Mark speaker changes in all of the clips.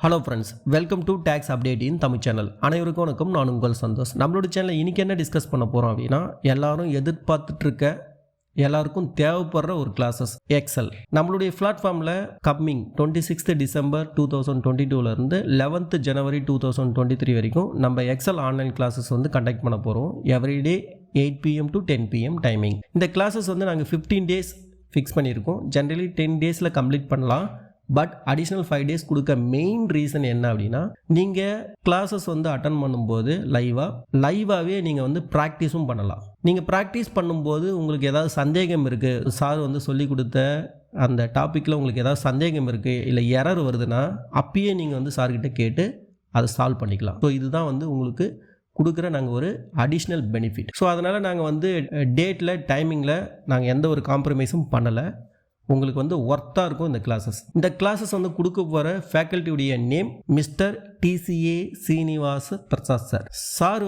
Speaker 1: Hello friends, welcome to tax update in Tamil channel. அனைவருக்கும் வணக்கம். நான் உங்கள் சந்தோஷ். நம்மளோட சேனலில் இன்றைக்கி என்ன டிஸ்கஸ் பண்ண போகிறோம் அப்படின்னா, எல்லாரும் எதிர்பார்த்துட்ருக்க எல்லாருக்கும் தேவைப்படுற ஒரு கிளாஸஸ் எக்ஸல். நம்மளுடைய பிளாட்ஃபார்மில் coming 26th December 2022 11th January 2023 வரைக்கும் நம்ம எக்ஸல் ஆன்லைன் கிளாஸஸ் கண்டக்ட் பண்ண போகிறோம். Everyday 8 PM to 10 PM timing. இந்த கிளாஸஸ் நாங்கள் 15 days ஃபிக்ஸ் பண்ணியிருக்கோம். ஜென்ரலி 10 days கம்ப்ளீட் பண்ணலாம். பட் அடிஷ்னல் 5 days கொடுக்க மெயின் ரீசன் என்ன அப்படின்னா, நீங்கள் கிளாஸஸ் அட்டன் பண்ணும்போது லைவாகவே நீங்கள் ப்ராக்டிஸும் பண்ணலாம். நீங்கள் ப்ராக்டிஸ் பண்ணும்போது உங்களுக்கு ஏதாவது சந்தேகம் இருக்குது, சார் சொல்லி கொடுத்த அந்த டாப்பிக்கில் உங்களுக்கு ஏதாவது சந்தேகம் இருக்குது, இல்லை எரர் வருதுன்னா அப்பயே நீங்கள் சார்கிட்ட கேட்டு அதை சால்வ் பண்ணிக்கலாம். ஸோ இதுதான் உங்களுக்கு கொடுக்குற நாங்கள் ஒரு அடிஷ்னல் பெனிஃபிட். ஸோ அதனால் நாங்கள் டேட்டில் டைமிங்கில் நாங்கள் எந்த ஒரு காம்ப்ரமைஸும் பண்ணலை. உங்களுக்கு ஒர்த்தாக இருக்கும் இந்த கிளாஸஸ். இந்த கிளாஸஸ் கொடுக்க போகிற ஃபேக்கல்ட்டியுடைய name mister TCA Srinivasa Prasad sir. Sir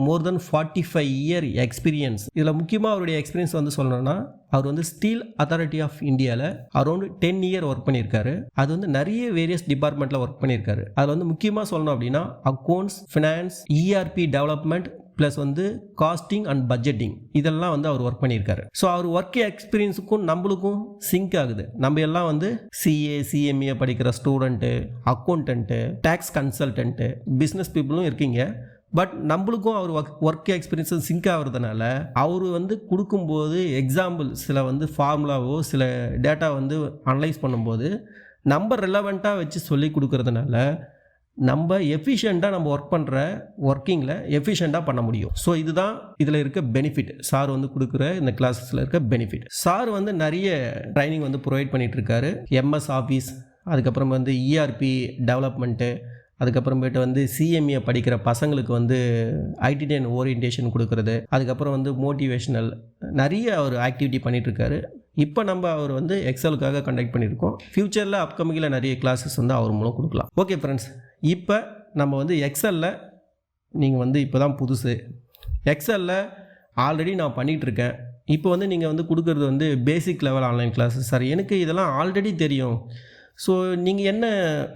Speaker 1: more then 45 year experience. இதில் முக்கியமாக அவருடைய எக்ஸ்பீரியன்ஸ் சொல்லணும்னா, அவர் ஸ்டீல் அத்தாரிட்டி ஆஃப் இந்தியாவில் அரௌண்ட் 10 year ஒர்க் பண்ணியிருக்காரு. அது நிறைய வேரியஸ் டிபார்ட்மெண்ட்டில் ஒர்க் பண்ணியிருக்காரு. அதில் முக்கியமாக சொல்லணும் அப்படின்னா, accounts, finance, ERP development plus costing and budgeting, இதெல்லாம் அவர் ஒர்க் பண்ணியிருக்காரு. ஸோ அவர் ஒர்க் எக்ஸ்பீரியன்ஸுக்கும் நம்மளுக்கும் சிங்க் ஆகுது. நம்ம எல்லாம் CA CMA படிக்கிற student, accountant, tax consultant, business பீப்புளும் இருக்கீங்க. பட் நம்மளுக்கும் அவர் ஒர்க் எக்ஸ்பீரியன்ஸும் சிங்க் ஆகிறதுனால அவர் கொடுக்கும்போது எக்ஸாம்பிள் சில ஃபார்முலாவோ சில டேட்டா அனலைஸ் பண்ணும்போது நம்ம ரெலவெண்ட்டாக வச்சு சொல்லி கொடுக்கறதுனால நம்ம எஃபிஷியண்ட்டாக நம்ம ஒர்க் பண்ணுற ஒர்க்கிங்கில் எஃபிஷியண்ட்டாக பண்ண முடியும். ஸோ இதுதான் இதில் இருக்க பெனிஃபிட். சார் கொடுக்குற இந்த கிளாஸஸில் இருக்க பெனிஃபிட். சார் நிறைய ட்ரைனிங் ப்ரொவைட் பண்ணிகிட்ருக்காரு. MS ஆஃபீஸ், அதுக்கப்புறம் ERP டெவலப்மெண்ட்டு, அதுக்கப்புறமேட்டு CMA படிக்கிற பசங்களுக்கு IT10 ஓரியன்டேஷன் கொடுக்குறது, அதுக்கப்புறம் மோட்டிவேஷனல் நிறைய ஒரு ஆக்டிவிட்டி பண்ணிகிட்ருக்காரு. இப்போ நம்ம அவர் எக்ஸலுக்காக கண்டக்ட் பண்ணியிருக்கோம். ஃப்யூச்சரில் அப்கமிங்கில் நிறைய கிளாஸஸ் அவர் மூலம் கொடுக்கலாம். ஓகே ஃப்ரெண்ட்ஸ், இப்போ நம்ம எக்ஸலில் நீங்கள் இப்போ தான் புதுசு. எக்ஸலில் ஆல்ரெடி நான் பண்ணிகிட்ருக்கேன். இப்போ நீங்கள் கொடுக்குறது basic level online classes. Sir எனக்கு இதெல்லாம் ஆல்ரெடி தெரியும், ஸோ நீங்கள் என்ன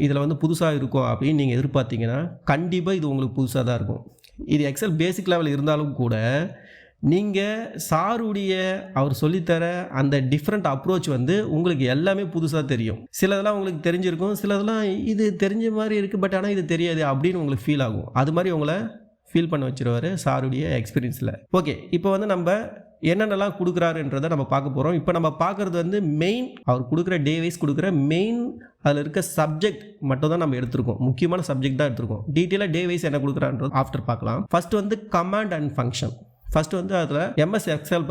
Speaker 1: இதில் புதுசாக இருக்கும் அப்படின்னு நீங்கள் எதிர்பார்த்தீங்கன்னா, கண்டிப்பாக இது உங்களுக்கு புதுசாக தான் இருக்கும். இது எக்ஸல் பேசிக் லெவல் இருந்தாலும் கூட நீங்கள் சாருடைய அவர் சொல்லித்தர அந்த டிஃப்ரெண்ட் அப்ரோச் உங்களுக்கு எல்லாமே புதுசாக தெரியும். சிலதெல்லாம் உங்களுக்கு தெரிஞ்சிருக்கும், சிலதெல்லாம் இது தெரிஞ்ச மாதிரி இருக்குது பட் ஆனால் இது தெரியாது அப்படின்னு உங்களுக்கு ஃபீல் ஆகும். அது மாதிரி உங்களை ஃபீல் பண்ண வச்சுருவார் சாருடைய எக்ஸ்பீரியன்ஸில். ஓகே, இப்போ நம்ம என்னென்னலாம் கொடுக்குறாருன்றதை நம்ம பார்க்க போகிறோம். இப்போ நம்ம பார்க்குறது மெயின் அவர் கொடுக்குற டே வைஸ் கொடுக்குற மெயின் அதில் இருக்க சப்ஜெக்ட் மட்டும் தான் நம்ம எடுத்துருக்கோம். முக்கியமான சப்ஜெக்ட் தான் எடுத்துருக்கோம். டீட்டெயிலாக டே வைஸ் என்ன கொடுக்குறான்றது ஆஃப்டர் பார்க்கலாம். First command and function. First அதில் MS எக்ஸல்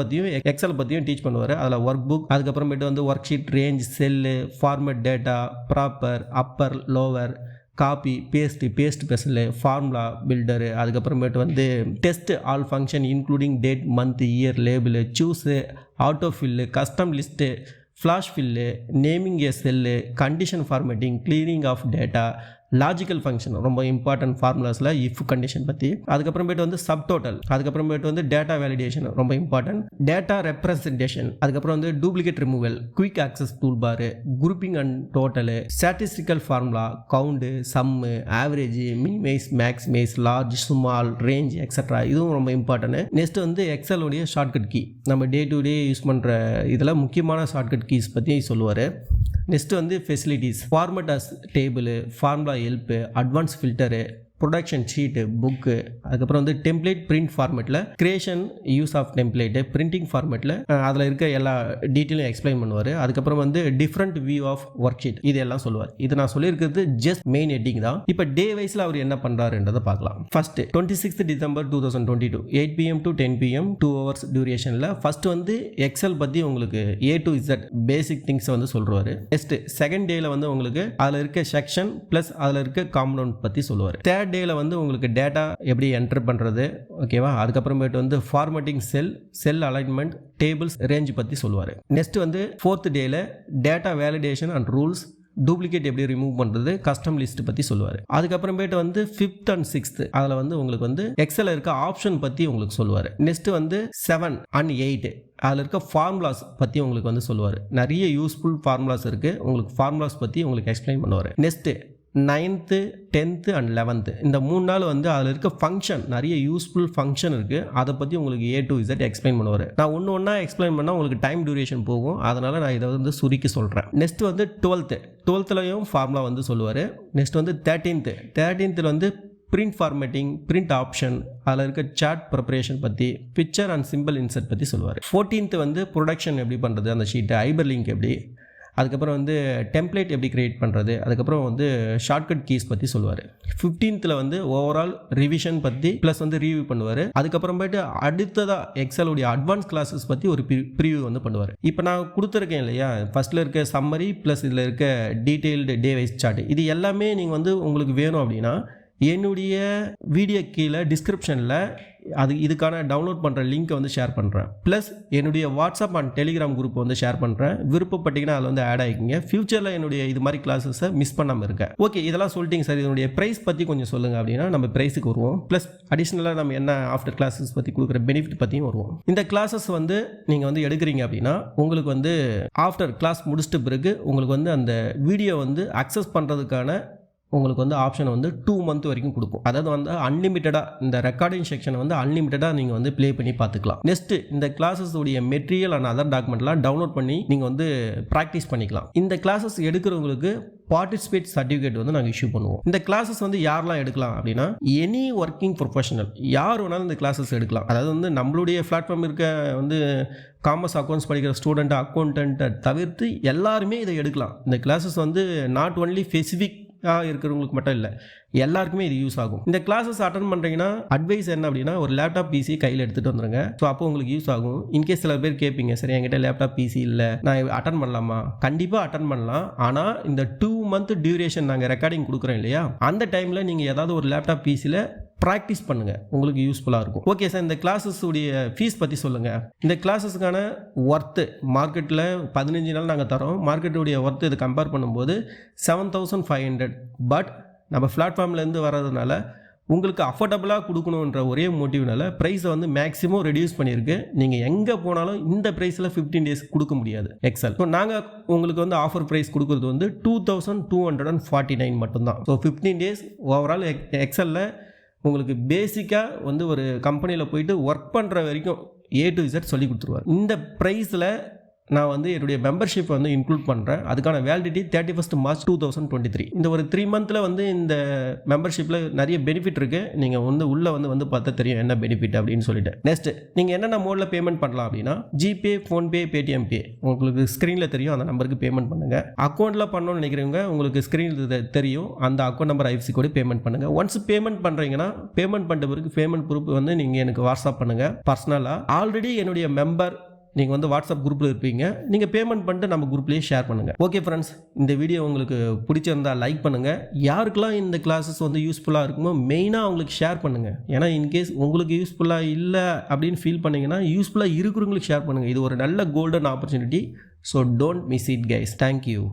Speaker 1: பற்றியும் டீச் பண்ணுவார். அதில் ஒர்க் புக், அதுக்கப்புறமேட்டு worksheet, range, cell, format data, proper, upper, lower, copy, paste special, formula builder, அதுக்கப்புறமேட்டு text all function including date, month, year, label, choose, auto fill, custom list, flash fill, naming a cell, condition formatting, cleaning of data, logical function ரொம்ப important ஃபார்முலாஸில் if condition பற்றி, அதுக்கப்புறமேட்டு sub total, அதுக்கப்புறமேட்டு data validation ரொம்ப important, data representation, அதுக்கப்புறம் duplicate removal, quick access tool bar, grouping and total, statistical formula, count, sum, average, minimize, maximize, large, small, range extra, இதுவும் ரொம்ப important. Next எக்ஸலோடைய shortcut key, நம்ம day to day use பண்ணுற இதில் முக்கியமான shortcut keys பற்றி சொல்லுவார். Next facilities, format as table, formula help, advance filter, protection sheet, book, அதுக்கப்புறம் டெம்ப்ளேட் பிரிண்ட் ஃபார்மேட்டில் creation, use of template, printing ஃபார்மேட்டில் அதில் இருக்க எல்லா டீட்டெயிலும் எக்ஸ்பிளைன் பண்ணுவார். அதுக்கப்புறம் different view of work sheet, இதெல்லாம் சொல்லுவார். இது நான் சொல்லியிருக்கிறது ஜஸ்ட் மெயின் ஹெட்டிங் தான். இப்போ டே வைஸில் அவர் என்ன பண்ணுறாருன்றதை பார்க்கலாம். First 26th December 2022 8 PM to 10 PM 2 hours டியூரேஷனில் first XL பற்றி உங்களுக்கு A to Z basic things சொல்லுவார். நெக்ஸ்ட் செகண்ட் டேயில் உங்களுக்கு அதில் இருக்க செக்ஷன் ப்ளஸ் அதில் இருக்க காம்பனன்ட் பற்றி சொல்லுவார். தேர்ட் டேயில் உங்களுக்கு டேட்டா எப்படி என்டர் பண்ணுறது, ஓகேவா, அதுக்கப்புறமேட்டு ஃபார்மேட்டிங் செல் அலைன்மெண்ட், டேபிள்ஸ், ரேஞ்ச் பற்றி சொல்லுவார். நெக்ஸ்ட் ஃபோர்த் டேயில் data validation and rules, duplicate எப்படி ரிமூவ் பண்ணுறது, கஸ்டம் லிஸ்ட் பற்றி சொல்லுவார். அதுக்கப்புறமேட்டு 5th and 6th அதில் உங்களுக்கு எக்ஸல் இருக்க ஆப்ஷன் பற்றி உங்களுக்கு சொல்லுவார். நெக்ஸ்ட் 7 and 8 அதில் இருக்க ஃபார்முலாஸ் பற்றி உங்களுக்கு சொல்லுவார். நிறைய யூஸ்ஃபுல் ஃபார்முலாஸ் இருக்குது, உங்களுக்கு ஃபார்முலாஸ் பற்றி உங்களுக்கு எக்ஸ்பிளைன் பண்ணுவார். Next 9th 10th and 11th இந்த 3 நாள் வந்து அதில் இருக்க ஃபங்க்ஷன் நிறைய யூஸ்ஃபுல் ஃபங்க்ஷன் இருக்குது. அதை பற்றி உங்களுக்கு A to Z எக்ஸ்பிளைன் பண்ணுவார். நான் ஒன்று எக்ஸ்பிளைன் பண்ணால் உங்களுக்கு டைம் டியூரேஷன் போகும். அதனால் நான் இதை வந்து சுருக்கி சொல்கிறேன். நெக்ஸ்ட் வந்து 12th ஃபார்முலா வந்து சொல்லுவார். நெக்ஸ்ட் வந்து 13th வந்து பிரிண்ட் ஃபார்மேட்டிங், பிரிண்ட் ஆப்ஷன், அதில் இருக்க சார்ட் ப்ரிப்பரேஷன் பற்றி, பிக்சர் அண்ட் சிம்பிள் இன்சர்ட் பற்றி சொல்லுவார். 14th வந்து ப்ரொடக்ஷன் எப்படி பண்ணுறது, அந்த ஷீட்டை ஹைபர் லிங்க் எப்படி, அதுக்கப்புறம் வந்து டெம்ப்ளேட் எப்படி க்ரியேட் பண்ணுறது, அதுக்கப்புறம் வந்து ஷார்ட்கட் கீஸ் பற்றி சொல்லுவார். 15th வந்து ஓவரால் ரிவிஷன் பற்றி ப்ளஸ் வந்து ரிவ்யூ பண்ணுவார். அதுக்கப்புறமேட்டு அடுத்ததாக எக்ஸலுடைய அட்வான்ஸ் கிளாஸஸ் பற்றி ஒரு ப்ரிவ்யூ வந்து பண்ணுவார். இப்போ நான் கொடுத்துருக்கேன் இல்லையா, ஃபஸ்ட்டில் இருக்க சம்மரி ப்ளஸ் இதில் இருக்க டீட்டெயில்டு டே வைஸ் சார்ட், இது எல்லாமே நீங்கள் வந்து உங்களுக்கு வேணும் அப்படின்னா என்னுடைய வீடியோ கீழே டிஸ்கிரிப்ஷனில் இதுக்கான டவுன்லோட் பண்ணுற லிங்க்கை வந்து ஷேர் பண்ணுறேன். ப்ளஸ் என்னுடைய வாட்ஸ்அப் அண்ட் டெலிகிராம் குரூப் வந்து ஷேர் பண்ணுறேன். விருப்பப்பட்டீங்கன்னா அதில் வந்து ஆட் ஆகிக்கிங்க. ஃபியூச்சரில் என்னுடைய இது மாதிரி கிளாஸஸை மிஸ் பண்ணாமல் இருக்கேன். ஓகே, இதெல்லாம் சொல்லிட்டீங்க சார், இதனுடைய ப்ரைஸ் பற்றி கொஞ்சம் சொல்லுங்கள் அப்படின்னா நம்ம ப்ரைஸுக்கு வருவோம். ப்ளஸ் அடிஷ்னலாக நம்ம என்ன ஆஃப்டர் கிளாஸஸ் பற்றி கொடுக்குற பெனிஃபிட் பற்றியும் வருவோம். இந்த கிளாஸஸ் வந்து நீங்கள் வந்து எடுக்கிறீங்க அப்படின்னா உங்களுக்கு வந்து ஆஃப்டர் கிளாஸ் முடிச்சிட்ட பிறகு உங்களுக்கு வந்து அந்த வீடியோ வந்து அக்சஸ் பண்ணுறதுக்கான உங்களுக்கு வந்து ஆப்ஷன் வந்து 2 month வரைக்கும் கொடுக்கும். அதாவது வந்து அன்லிமிட்டடாக இந்த ரெக்கார்டிங் செக்ஷனை வந்து அன்லிமிட்டடாக நீங்கள் வந்து ப்ளே பண்ணி பார்த்துக்கலாம். நெக்ஸ்ட்டு இந்த கிளாஸஸ் உடைய மெட்டீரியல் அண்ட் அதர் டாக்குமெண்ட்லாம் டவுன்லோட் பண்ணி நீங்கள் வந்து ப்ராக்டிஸ் பண்ணிக்கலாம். இந்த கிளாஸஸ் எடுக்கிறவங்களுக்கு பார்ட்டிசிபேட் சர்டிஃபிகேட் வந்து நாங்கள் இஷ்யூ பண்ணுவோம். இந்த கிளாஸஸ் வந்து யாரெல்லாம் எடுக்கலாம் அப்படின்னா எனி ஒர்க்கிங் ப்ரொஃபஷனல் யார் வேணாலும் இந்த கிளாஸஸ் எடுக்கலாம். அதாவது வந்து நம்மளுடைய பிளாட்ஃபார்ம் இருக்க வந்து காமர்ஸ் அக்கௌண்ட்ஸ் படிக்கிற ஸ்டூடெண்ட், அக்கௌண்டண்ட்டை தவிர்த்து எல்லாருமே இதை எடுக்கலாம். இந்த கிளாஸஸ் வந்து நாட் ஒன்லி ஸ்பெசிஃபிக் இருக்கிறவங்களுக்கு மட்டும் இல்லை, எல்லாருக்குமே இது யூஸ் ஆகும். இந்த கிளாஸஸ் அட்டன் பண்ணுறீங்கன்னா அட்வைஸ் என்ன அப்படின்னா ஒரு லேப்டாப் பிசி கையில் எடுத்துகிட்டு வந்துருங்க. ஸோ அப்போ உங்களுக்கு யூஸ் ஆகும். இன்கேஸ் சில பேர் கேட்பீங்க, சரி என்கிட்ட லேப்டாப் பிசி இல்லை, நான் அட்டன் பண்ணலாமா? கண்டிப்பாக அட்டன் பண்ணலாம். ஆனால் இந்த 2 month டியூரேஷன் நாங்கள் ரெக்கார்டிங் கொடுக்குறோம் இல்லையா, அந்த டைமில் நீங்கள் ஏதாவது ஒரு லேப்டாப் பிசியில் ப்ராக்டிஸ் பண்ணுங்கள், உங்களுக்கு யூஸ்ஃபுல்லாக இருக்கும். ஓகே சார், இந்த கிளாஸஸ் உடைய ஃபீஸ் பற்றி சொல்லுங்கள். இந்த கிளாஸஸ்க்கான ஒர்த்து மார்க்கெட்டில் 15 நாள் நாங்கள் தரோம். மார்க்கெட்டுடைய ஒர்த்து இது கம்பேர் பண்ணும்போது 7500. பட் நம்ம பிளாட்ஃபார்ம்லேருந்து வர்றதுனால உங்களுக்கு அஃபோர்டபுளாக கொடுக்கணுன்ற ஒரே மோட்டிவ்னால ப்ரைஸை வந்து மேக்ஸிமம் ரெடியூஸ் பண்ணியிருக்கு. நீங்கள் எங்கே போனாலும் இந்த ப்ரைஸில் 15 days கொடுக்க முடியாது எக்ஸல். ஸோ நாங்கள் உங்களுக்கு வந்து ஆஃபர் ப்ரைஸ் கொடுக்குறது வந்து 2249 மட்டும்தான். ஸோ 15 days ஓவரால் எக்ஸலில் உங்களுக்கு பேசிக்காக வந்து ஒரு கம்பெனியில் போயிட்டு ஒர்க் பண்ணுற வரைக்கும் A to Z சொல்லி கொடுத்துருவார். இந்த ப்ரைஸில் நான் வந்து என்னுடைய மெம்பர்ஷிப் வந்து இன்க்ளூட் பண்ணுறேன். அதுக்கான வேலிடிட்டி 31st March 2023. இந்த ஒரு 3 monthல வந்து இந்த மெம்பர்ஷிப்பில் நிறைய பெனிஃபிட் இருக்குது. நீங்கள் வந்து உள்ளே வந்து பார்த்தா தெரியும் என்ன பெனிஃபிட் அப்படின்னு சொல்லிட்டு. நெக்ஸ்ட் நீங்கள் என்னென்ன மோடில் பேமெண்ட் பண்ணலாம் அப்படின்னா ஜிபே, ஃபோன்பே, பேடிஎம் பே உங்களுக்கு ஸ்க்ரீனில் தெரியும், அந்த நம்பருக்கு பேமெண்ட் பண்ணுங்கள். அக்கௌண்ட்டில் பண்ணணும்னு நினைக்கிறவங்க உங்களுக்கு ஸ்க்ரீனில் தெரியும், அந்த அக்கௌண்ட் நம்பர் ஐஎஃப்எஸ்சி கோடு பேமெண்ட் பண்ணுங்கள். ஒன்ஸ் பேமெண்ட் பண்ணுறீங்கன்னா பேமெண்ட் பண்ணுற பிறகு பேமெண்ட் ப்ரூஃப் வந்து நீங்கள் எனக்கு வாட்ஸ்அப் பண்ணுங்கள் பர்சனலாக. ஆல்ரெடி என்னுடைய மெம்பர் நீங்கள் வந்து வாட்ஸ்அப் குரூப்பில் இருப்பீங்க, நீங்கள் பேமெண்ட் பண்ணிட்டு நம்ம குரூப்லேயே ஷேர் பண்ணுங்கள். ஓகே ஃப்ரெண்ட்ஸ், இந்த வீடியோ உங்களுக்கு பிடிச்சிருந்தால் லைக் பண்ணுங்கள். யாருக்கெல்லாம் இந்த கிளாஸஸ் வந்து யூஸ்ஃபுல்லாக இருக்குமோ மெயினாக அவங்களுக்கு ஷேர் பண்ணுங்கள். ஏன்னா இன்கேஸ் உங்களுக்கு யூஸ்ஃபுல்லாக இல்லை அப்படின்னு ஃபீல் பண்ணிங்கன்னா யூஸ்ஃபுல்லாக இருக்கிறவங்களுக்கு ஷேர் பண்ணுங்கள். இது ஒரு நல்ல golden opportunity. So don't miss it guys. Thank you.